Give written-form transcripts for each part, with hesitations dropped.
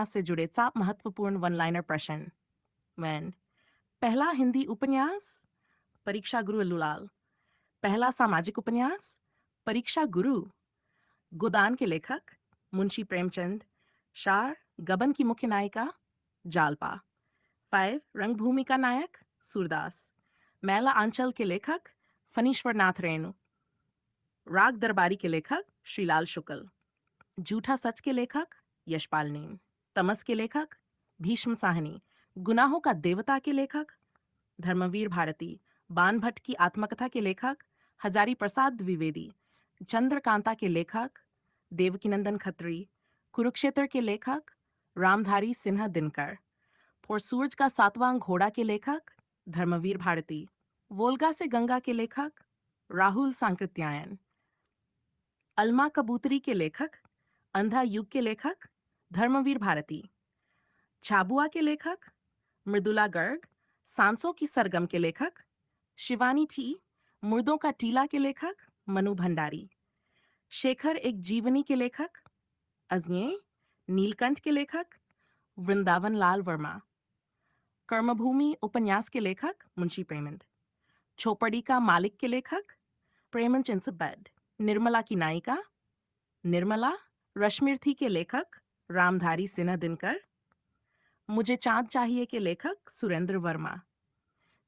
से जुड़े 7 महत्वपूर्ण वन लाइनर प्रश्न। वैन पहला हिंदी उपन्यास परीक्षा गुरु लुलाल। पहला सामाजिक उपन्यास परीक्षा गुरु गोदान के लेखक मुंशी प्रेमचंद। शार गबन की मुख्य नायिका जालपा। 5 रंगभूमि का नायक सूरदास। मैला आंचल के लेखक फणीश्वर नाथ रेणु। राग दरबारी के लेखक श्रीलाल शुक्ल। झूठा सच के लेखक यशपाल नेम। तमस के लेखक भीष्म साहनी। गुनाहों का देवता के लेखक धर्मवीर भारती। बान भट्ट की आत्मकथा के लेखक हजारी प्रसाद द्विवेदी। चंद्रकांता के लेखक देवकीनंदन खत्री। कुरुक्षेत्र के लेखक रामधारी सिन्हा दिनकर। फॉर सूरज का सातवां घोड़ा के लेखक धर्मवीर भारती। वोल्गा से गंगा के लेखक राहुल सांकृत्यायन। अलमा कबूतरी के लेखक अंधा युग के लेखक धर्मवीर भारती। छाबुआ के लेखक मृदुला गर्ग। सांसों की सरगम के लेखक शिवानी थी। मुर्दों का टीला के लेखक मनु भंडारी। शेखर एक जीवनी के लेखक अजय। नीलकंठ के लेखक वृंदावन लाल वर्मा। कर्मभूमि उपन्यास के लेखक मुंशी प्रेमचंद। चौपड़ी का मालिक के लेखक प्रेमचंद बेड। निर्मला की नायिका निर्मला। रश्मिरथी के लेखक रामधारी सिन्हा दिनकर। मुझे चांद चाहिए के लेखक सुरेंद्र वर्मा।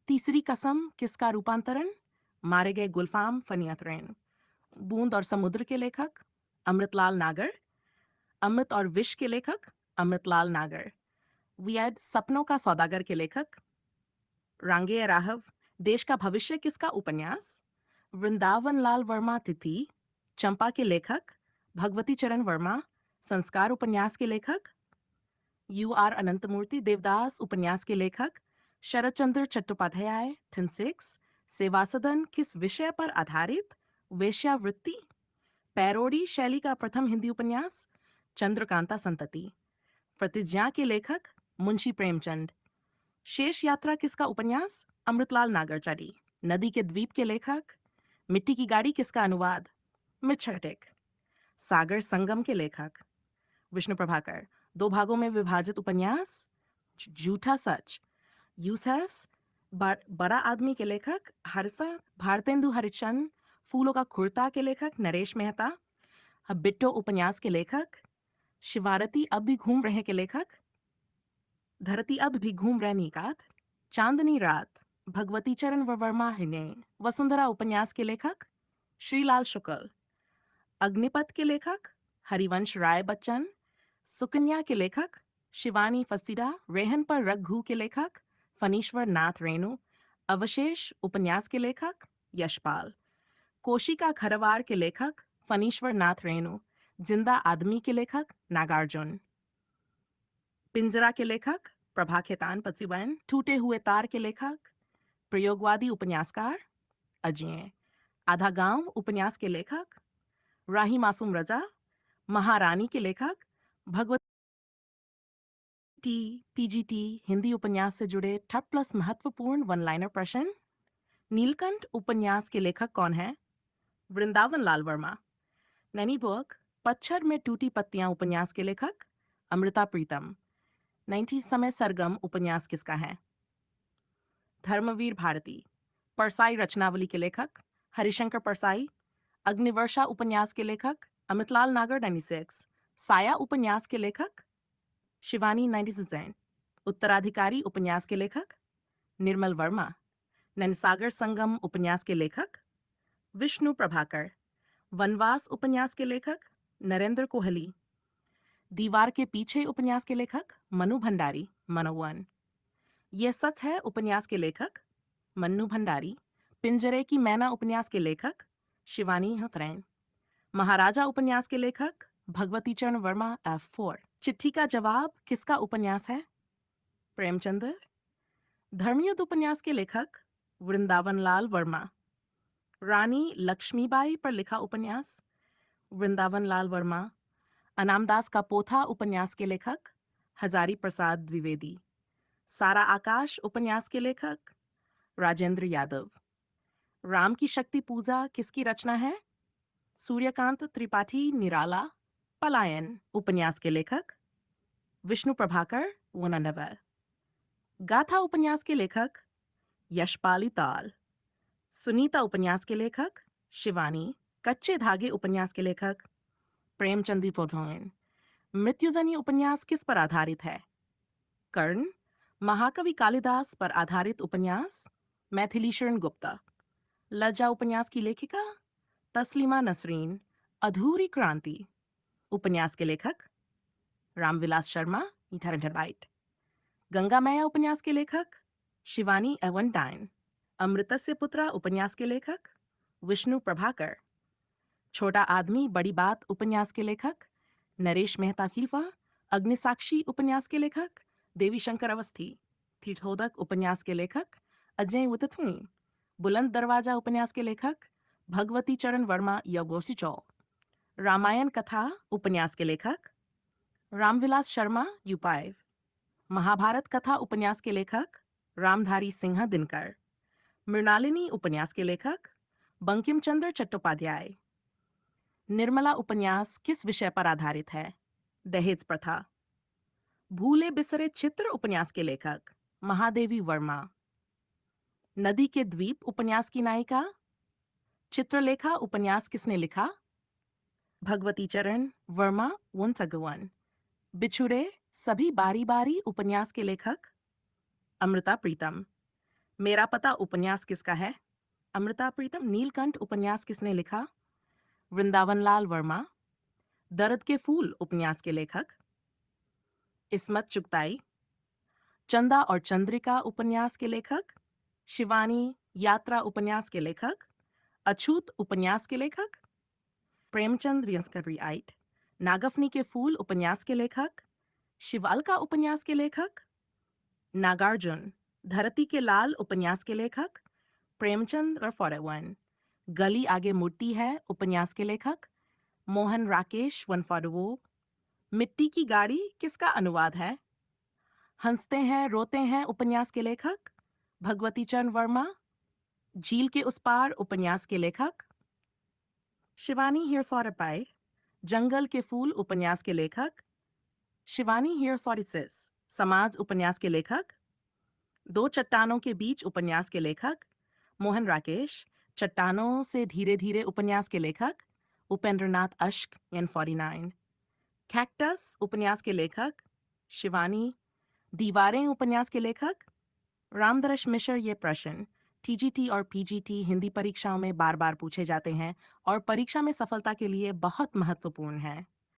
तीसरी कसम किसका रूपांतरण मारे गए गुलफाम फनियतरैन। बूंद और समुद्र के लेखक अमृतलाल नागर। अमृत और विष के लेखक अमृतलाल नागर। वियड सपनों का सौदागर के लेखक रांगे राघव। देश का भविष्य किसका उपन्यास वृंदावन लाल वर्मा तिथि। चंपा के लेखक भगवती चरण वर्मा। संस्कार उपन्यास के लेखक UR अनंतमूर्ति। देवदास उपन्यास के लेखक शरद चंद्र चट्टोपाध्याय। 6 सेवासदन किस विषय पर आधारित वेश्यावृत्ति। पैरोडी शैली का प्रथम हिंदी उपन्यास चंद्रकांता संतति। प्रतिज्ञा के लेखक मुंशी प्रेमचंद। शेष यात्रा किसका उपन्यास अमृतलाल नागरचारी। नदी के द्वीप के लेखक मिट्टी की गाड़ी किसका अनुवाद मिच्छटिक। सागर संगम के लेखक विष्णु प्रभाकर। 2 भागों में विभाजित उपन्यास झूठा सच। यूसुफ बड़ा आदमी के लेखक हरसा। भारतेंदु हरिचंद। फूलों का खुरता के लेखक नरेश मेहता। बिट्टो उपन्यास के लेखक शिवारती अब भी घूम रहे के लेखक धरती अब भी घूम रहे निकात। चांदनी रात भगवती चरण वर्मा हिने। वसुंधरा उपन्यास के लेखक श्रीलाल शुक्ल। अग्निपथ के लेखक हरिवंश राय बच्चन। सुकन्या के लेखक शिवानी फसीडा। रेहन पर रघु के लेखक फणीश्वर नाथ रेणु। अवशेष उपन्यास के लेखक यशपाल। कोशिका खरवार के लेखक फणीश्वर नाथ रेणु। जिंदा आदमी के लेखक नागार्जुन। पिंजरा के लेखक प्रभा खेतान पसिबैन। टूटे हुए तार के लेखक प्रयोगवादी उपन्यासकार अजय। आधा गांव उपन्यास के लेखक राही मासूम रजा। महारानी के लेखक भगवती। PGT हिंदी उपन्यास से जुड़े ठप प्लस महत्वपूर्ण वन लाइनर प्रश्न। नीलकंठ उपन्यास के लेखक कौन है वृंदावन लाल वर्मा। नैनी बुक पच्छर में टूटी पत्तियां उपन्यास के लेखक अमृता प्रीतम। 90 समय सरगम उपन्यास किसका है धर्मवीर भारती। परसाई रचनावली के लेखक हरिशंकर परसाई। अग्निवर्षा उपन्यास के लेखक अमृतलाल नागर 96। साया उपन्यास के लेखक शिवानी 96। उत्तराधिकारी उपन्यास के लेखक निर्मल वर्मा। नैनसागर संगम उपन्यास के लेखक विष्णु प्रभाकर। वनवास उपन्यास के लेखक नरेंद्र कोहली। दीवार के पीछे उपन्यास के लेखक मनु भंडारी मनोवन। यह सच है उपन्यास के लेखक मन्नू भंडारी। पिंजरे की मैना उपन्यास के लेखक शिवानी हथरैन। महाराजा उपन्यास के लेखक भगवती चरण वर्मा F4। चिट्ठी का जवाब किसका उपन्यास है प्रेमचंद्र। धर्मयुद्ध उपन्यास के लेखक वृंदावन लाल वर्मा। रानी लक्ष्मीबाई पर लिखा उपन्यास वृंदावन लाल वर्मा। अनामदास का पोथा उपन्यास के लेखक हजारी प्रसाद द्विवेदी। सारा आकाश उपन्यास के लेखक राजेंद्र यादव। राम की शक्ति पूजा किसकी रचना है सूर्यकांत त्रिपाठी निराला। पलायन उपन्यास के लेखक विष्णु प्रभाकर, वननवर। गाथा उपन्यास के लेखक यशपाल ताल। सुनीता उपन्यास के लेखक शिवानी। कच्चे धागे उपन्यास के लेखक प्रेमचंद पौधोन। मृत्युजनी उपन्यास किस पर आधारित है? कर्ण। महाकवि कालिदास पर आधारित उपन्यास मैथिली शरण गुप्ता। लज्जा उपन्यास की लेखिका तस्लीमा नसरीन। अधूरी क्रांति उपन्यास के लेखक रामविलास शर्मा, इथरबाइट। गंगा मैया उपन्यास के लेखक शिवानी एवंटाइन। अमृतस्य पुत्रा उपन्यास के लेखक विष्णु प्रभाकर। छोटा आदमी बड़ी बात उपन्यास के लेखक नरेश मेहता फीफा। अग्निसाक्षी उपन्यास के लेखक देवीशंकर अवस्थी। थिठोदक उपन्यास के लेखक अजय वुतथुई। बुलंद दरवाजा उपन्यास के लेखक भगवती चरण वर्मा यगोसी चौल। रामायण कथा उपन्यास के लेखक रामविलास शर्मा यूपाइव। महाभारत कथा उपन्यास के लेखक रामधारी सिंह दिनकर। मृणालिनी उपन्यास के लेखक बंकिम चंद्र चट्टोपाध्याय। निर्मला उपन्यास किस विषय पर आधारित है? दहेज प्रथा। भूले बिसरे चित्र उपन्यास के लेखक महादेवी वर्मा। नदी के द्वीप उपन्यास की नायिका चित्रलेखा उपन्यास किसने लिखा? भगवती चरण वर्मा वंसगवन। बिछुड़े सभी बारी बारी उपन्यास के लेखक अमृता प्रीतम। मेरा पता उपन्यास किसका है? अमृता प्रीतम। नीलकंठ उपन्यास किसने लिखा? वृंदावन लाल वर्मा। दर्द के फूल उपन्यास के लेखक इस्मत चुगताई। चंदा और चंद्रिका उपन्यास के लेखक शिवानी। यात्रा उपन्यास के लेखक अछूत उपन्यास के लेखक प्रेमचंद आइट। नागफनी के फूल उपन्यास के लेखक शिवालका उपन्यास के लेखक नागार्जुन। धरती के लाल उपन्यास के लेखक प्रेमचंद रफॉरवन। गली आगे मूर्ति है उपन्यास के लेखक मोहन राकेश वनफॉरवो। मिट्टी की गाड़ी किसका अनुवाद है? हंसते हैं रोते हैं उपन्यास के लेखक भगवती चरण वर्मा। झील के उस पार उपन्यास के लेखक शिवानी हियरसॉरपाई। जंगल के फूल उपन्यास के लेखक शिवानी हियरसॉरिसिस। समाज उपन्यास के लेखक दो चट्टानों के बीच उपन्यास के लेखक मोहन राकेश। चट्टानों से धीरे धीरे उपन्यास के लेखक उपेंद्रनाथ अश्क N49। कैक्टस उपन्यास के लेखक शिवानी। दीवारें उपन्यास के लेखक रामदर्श मिश्र। ये प्रश्न टीजीटी और पीजीटी हिंदी परीक्षाओं में बार बार पूछे जाते हैं और परीक्षा में सफलता के लिए बहुत महत्वपूर्ण है।